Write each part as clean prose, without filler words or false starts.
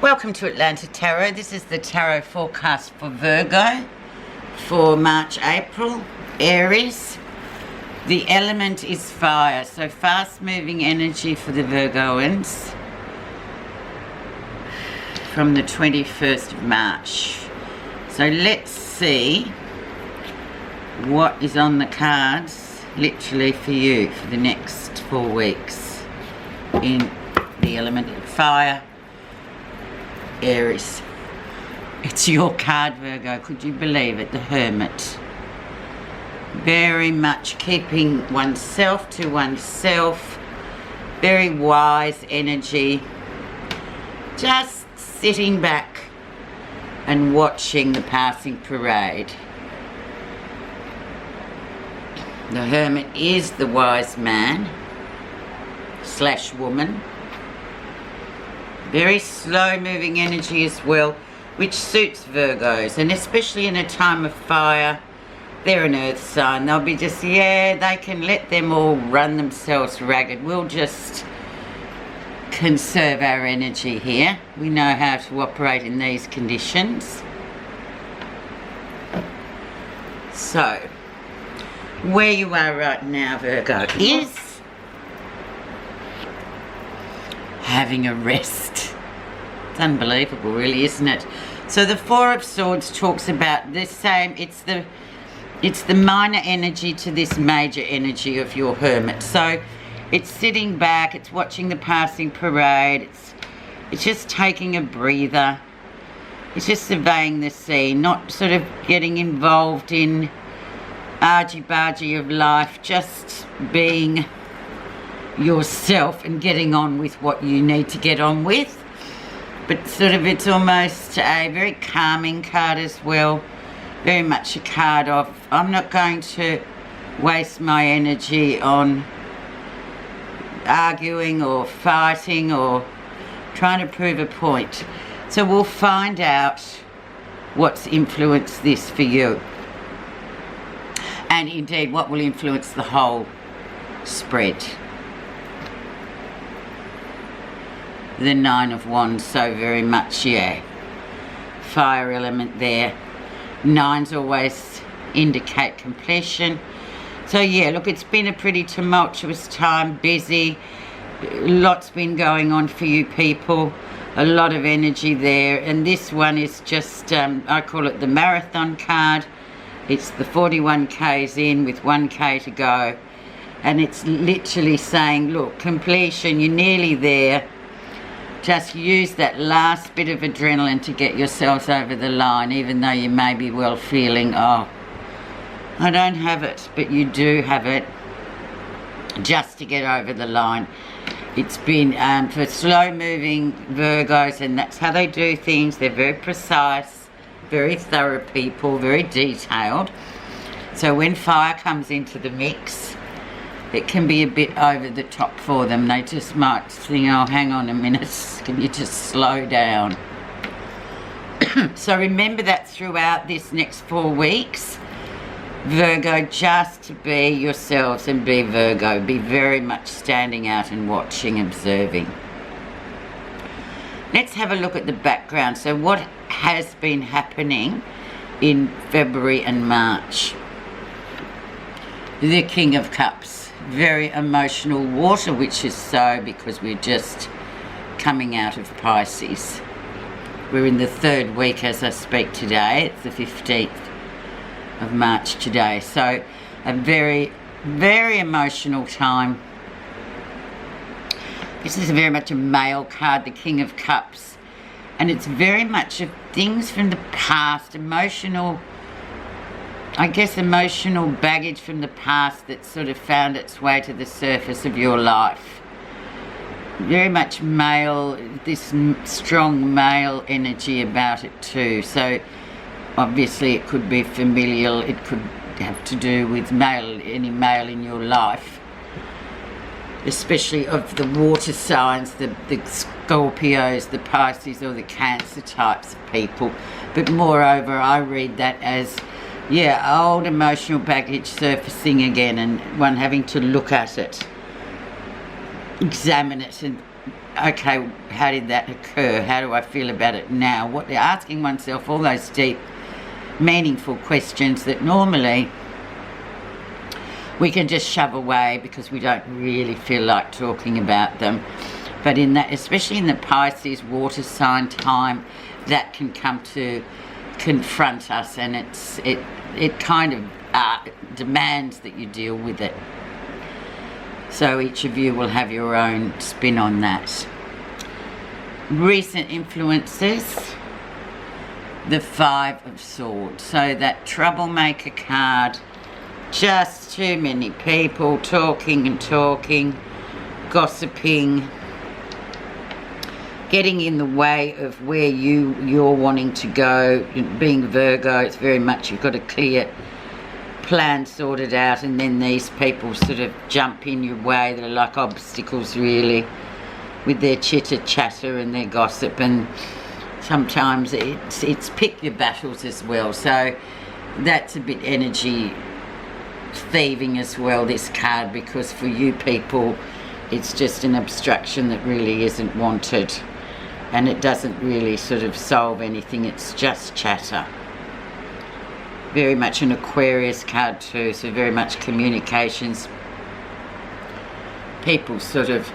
Welcome to Atlanta Tarot. This is the tarot forecast for Virgo for March, April. Aries. The element is fire, so fast-moving energy for the Virgoans from the 21st of March. So let's see what is on the cards literally for you for the next 4 weeks in the element of fire. Aries. It's your card, Virgo. Could you believe it? The Hermit. Very much keeping oneself to oneself. Very wise energy. Just sitting back and watching the passing parade. The Hermit is the wise man / woman. Very slow moving energy as well, which suits Virgos, and especially in a time of fire. They're an earth sign. They'll be just, they can let them all run themselves ragged. We'll just conserve our energy here. We know how to operate in these conditions. So, where you are right now, Virgo, is having a rest. It's unbelievable, really, isn't it? So the Four of Swords talks about the same. It's the minor energy to this major energy of your Hermit. So it's sitting back, it's watching the passing parade, it's just taking a breather, it's just surveying the scene, not sort of getting involved in argy-bargy of life, just being yourself and getting on with what you need to get on with. But sort of it's almost a very calming card as well. Very much a card of, I'm not going to waste my energy on arguing or fighting or trying to prove a point. So we'll find out what's influenced this for you. And indeed what will influence the whole spread. The Nine of Wands, so very much, fire element there. Nines always indicate completion. So look, it's been a pretty tumultuous time, busy. Lots been going on for you people. A lot of energy there. And this one is just, I call it the marathon card. It's the 41Ks in with 1K to go. And it's literally saying, look, completion, you're nearly there. Just use that last bit of adrenaline to get yourselves over the line, even though you may be well feeling, oh, I don't have it, but you do have it, just to get over the line. It's been for slow-moving Virgos, and that's how they do things. They're very precise, very thorough people, very detailed. So when fire comes into the mix, it can be a bit over the top for them. They just might think, oh, hang on a minute, can you just slow down? So remember that throughout this next 4 weeks, Virgo, just to be yourselves and be Virgo. Be very much standing out and watching, observing. Let's have a look at the background. So what has been happening in February and March? The King of Cups. Very emotional water, which is so because we're just coming out of Pisces. We're in the 3rd week as I speak today. It's the 15th of March today. So a very, very emotional time. This is very much a male card, the King of Cups. And it's very much of things from the past, emotional baggage from the past that sort of found its way to the surface of your life. Very much male, this strong male energy about it too. So obviously it could be familial, it could have to do with any male in your life. Especially of the water signs, the Scorpios, the Pisces or the Cancer types of people. But moreover, I read that as old emotional baggage surfacing again and one having to look at it, examine it and okay, how did that occur? How do I feel about it now? What they're asking oneself, all those deep, meaningful questions that normally we can just shove away because we don't really feel like talking about them. But in that, especially in the Pisces water sign time, that can come to confront us, and it kind of demands that you deal with it. So each of you will have your own spin on that. Recent influences, the 5 of Swords. So that troublemaker card, just too many people talking and talking, gossiping, getting in the way of where you're wanting to go. Being Virgo, it's very much you've got a clear plan sorted out, and then these people sort of jump in your way. They're like obstacles, really, with their chitter chatter and their gossip, and sometimes it's pick your battles as well. So that's a bit energy thieving as well, this card, because for you people it's just an obstruction that really isn't wanted, and it doesn't really sort of solve anything. It's just chatter. Very much an Aquarius card too, so very much communications. People sort of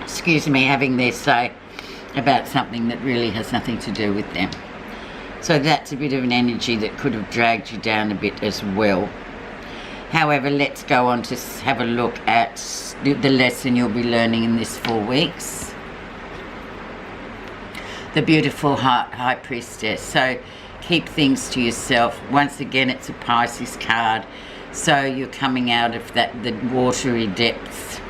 excuse me, having their say about something that really has nothing to do with them. So that's a bit of an energy that could have dragged you down a bit as well. However, let's go on to have a look at the lesson you'll be learning in this 4 weeks. The beautiful High Priestess. So keep things to yourself. Once again, it's a Pisces card. So you're coming out of the watery depths,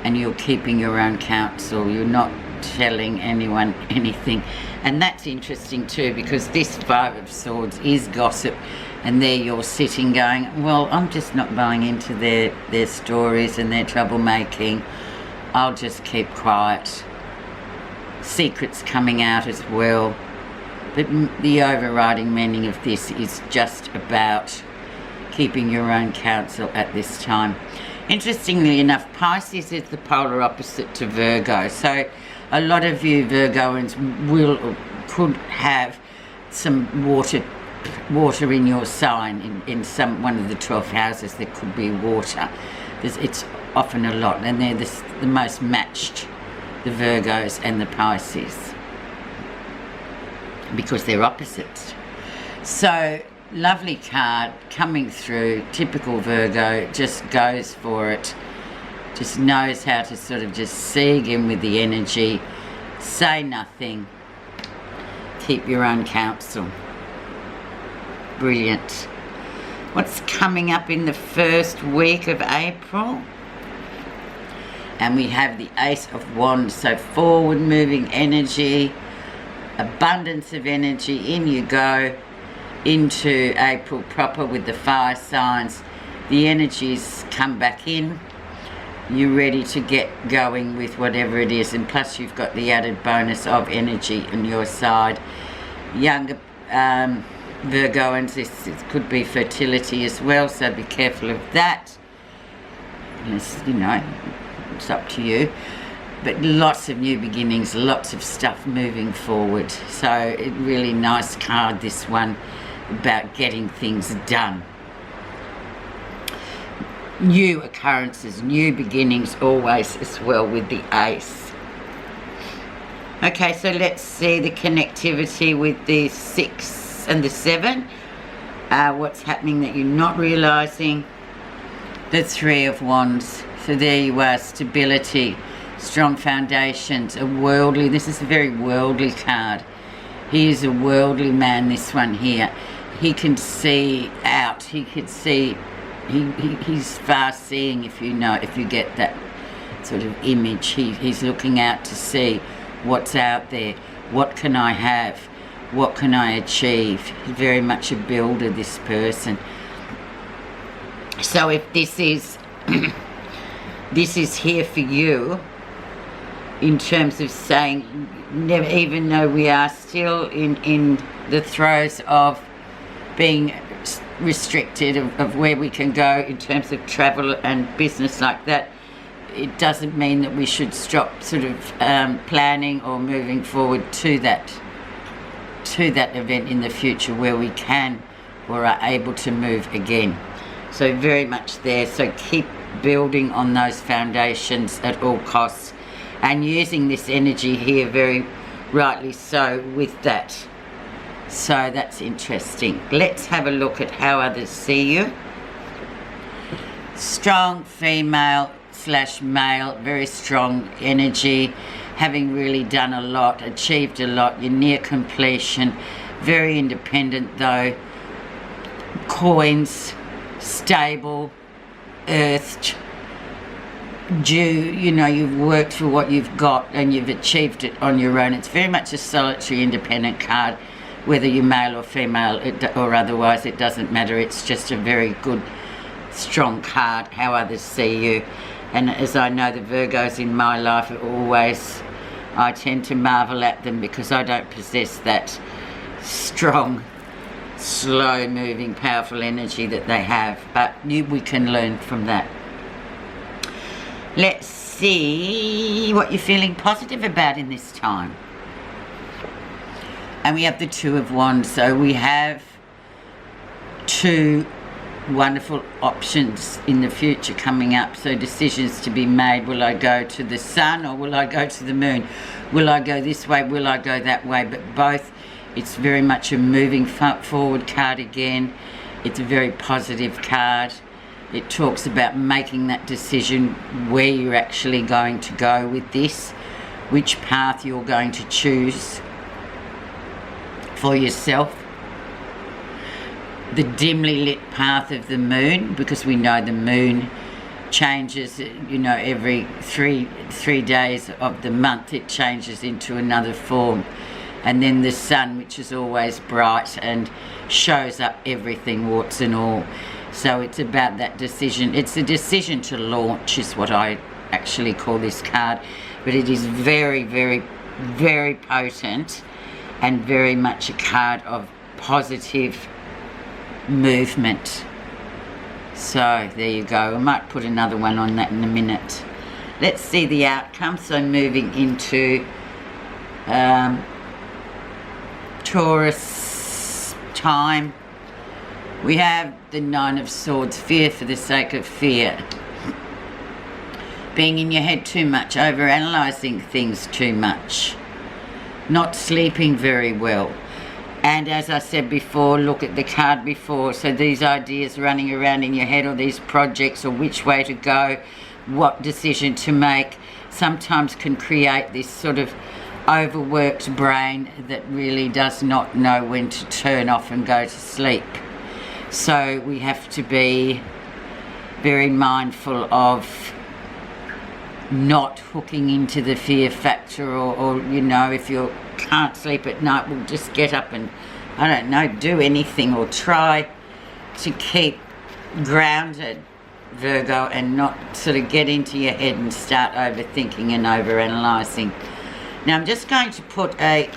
and you're keeping your own counsel. You're not telling anyone anything. And that's interesting too, because this 5 of Swords is gossip, and there you're sitting going, well, I'm just not buying into their stories and their troublemaking. I'll just keep quiet. Secrets coming out as well. But the overriding meaning of this is just about keeping your own counsel at this time. Interestingly enough, Pisces is the polar opposite to Virgo. So a lot of you Virgoans could have some water in your sign. In one of the 12 houses there could be water. It's often a lot, and they're the most matched, the Virgos and the Pisces, because they're opposites. So lovely card coming through. Typical Virgo, just goes for it, just knows how to sort of just sieg in with the energy, say nothing, keep your own counsel. Brilliant. What's coming up in the first week of April? And we have the Ace of Wands. So forward moving energy, abundance of energy. In you go into April proper with the fire signs. The energies come back in. You're ready to get going with whatever it is, and plus you've got the added bonus of energy on your side. Younger Virgoans, this could be fertility as well, so be careful of that. It's up to you. But lots of new beginnings, lots of stuff moving forward. So a really nice card, this one, about getting things done. New occurrences, new beginnings always as well with the Ace. Okay, so let's see the connectivity with the 6 and the 7. What's happening that you're not realising? The 3 of Wands. So there you are, stability, strong foundations, this is a very worldly card. He is a worldly man, this one here. He can see out, he could see, he's far seeing, if you get that sort of image. He's looking out to see what's out there, what can I have, what can I achieve. He's very much a builder, this person. So if this is this is here for you in terms of saying, even though we are still in the throes of being restricted of where we can go in terms of travel and business like that, it doesn't mean that we should stop sort of planning or moving forward to that event in the future where we can or are able to move again. So very much there. So keep building on those foundations at all costs, and using this energy here very rightly so with that. So that's interesting. Let's have a look at how others see you. Strong female / male, very strong energy, having really done a lot, achieved a lot. You're near completion, very independent though. Coins, stable, earthed, due, you know, you've worked for what you've got and you've achieved it on your own. It's very much a solitary, independent card, whether you're male or female or otherwise, it doesn't matter. It's just a very good, strong card, how others see you. And as I know the Virgos in my life, I tend to marvel at them because I don't possess that strong, slow moving, powerful energy that they have, but we can learn from that. Let's see what you're feeling positive about in this time. And we have the Two of Wands, so we have two wonderful options in the future coming up. So decisions to be made. Will I go to the sun or will I go to the moon? Will I go this way? Will I go that way? But both, it's very much a moving forward card again. It's a very positive card. It talks about making that decision where you're actually going to go with this, which path you're going to choose for yourself. The dimly lit path of the moon, because we know the moon changes, you know, every three days of the month it changes into another form. And then the sun, which is always bright and shows up everything, warts and all. So it's about that decision. It's a decision to launch is what I actually call this card. But it is very, very, very potent and very much a card of positive movement. So there you go. I might put another one on that in a minute. Let's see the outcome. So moving into Taurus time, we have the Nine of Swords, fear for the sake of fear. Being in your head too much, overanalyzing things too much, not sleeping very well. And as I said before, look at the card before, so these ideas running around in your head, or these projects, or which way to go, what decision to make, sometimes can create this sort of overworked brain that really does not know when to turn off and go to sleep. So we have to be very mindful of not hooking into the fear factor, or you know, if you can't sleep at night, well, just get up and, I don't know, do anything, or try to keep grounded, Virgo, and not sort of get into your head and start overthinking and overanalyzing. Now I'm just going to put a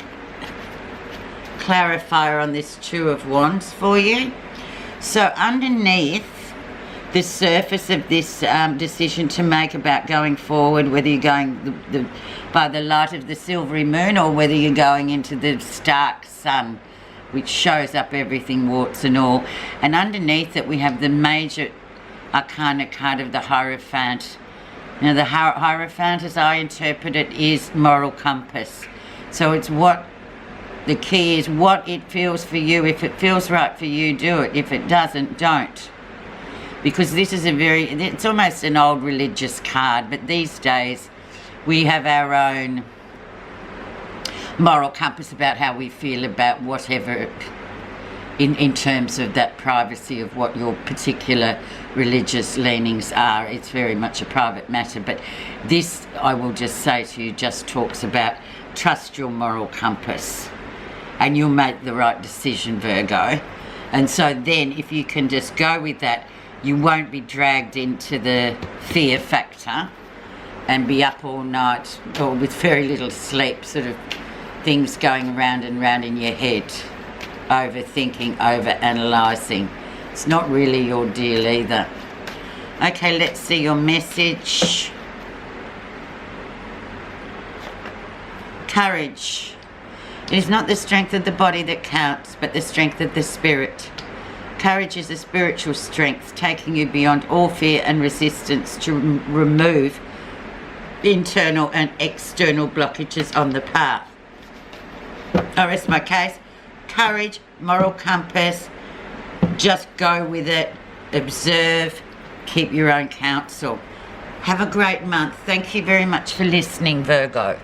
clarifier on this Two of Wands for you. So underneath the surface of this decision to make about going forward, whether you're going by the light of the silvery moon, or whether you're going into the stark sun, which shows up everything, warts and all. And underneath it we have the major arcana card of the Hierophant. Now the Hierophant, as I interpret it, is moral compass. So it's what the key is, what it feels for you. If it feels right for you, do it. If it doesn't, don't. Because this is it's almost an old religious card, but these days we have our own moral compass about how we feel about whatever, in terms of that privacy of what your particular religious leanings are. It's very much a private matter, but this, I will just say to you, just talks about trust your moral compass and you'll make the right decision, Virgo. And so then if you can just go with that, you won't be dragged into the fear factor and be up all night or with very little sleep, sort of things going round and round in your head, overthinking, overanalyzing. It's not really your deal either. Okay, let's see your message Courage. It is not the strength of the body that counts, but the strength of the spirit. Courage is a spiritual strength, taking you beyond all fear and resistance to remove internal and external blockages on the path. I rest my case. Courage, moral compass, just go with it, observe, keep your own counsel. Have a great month. Thank you very much for listening, Virgo.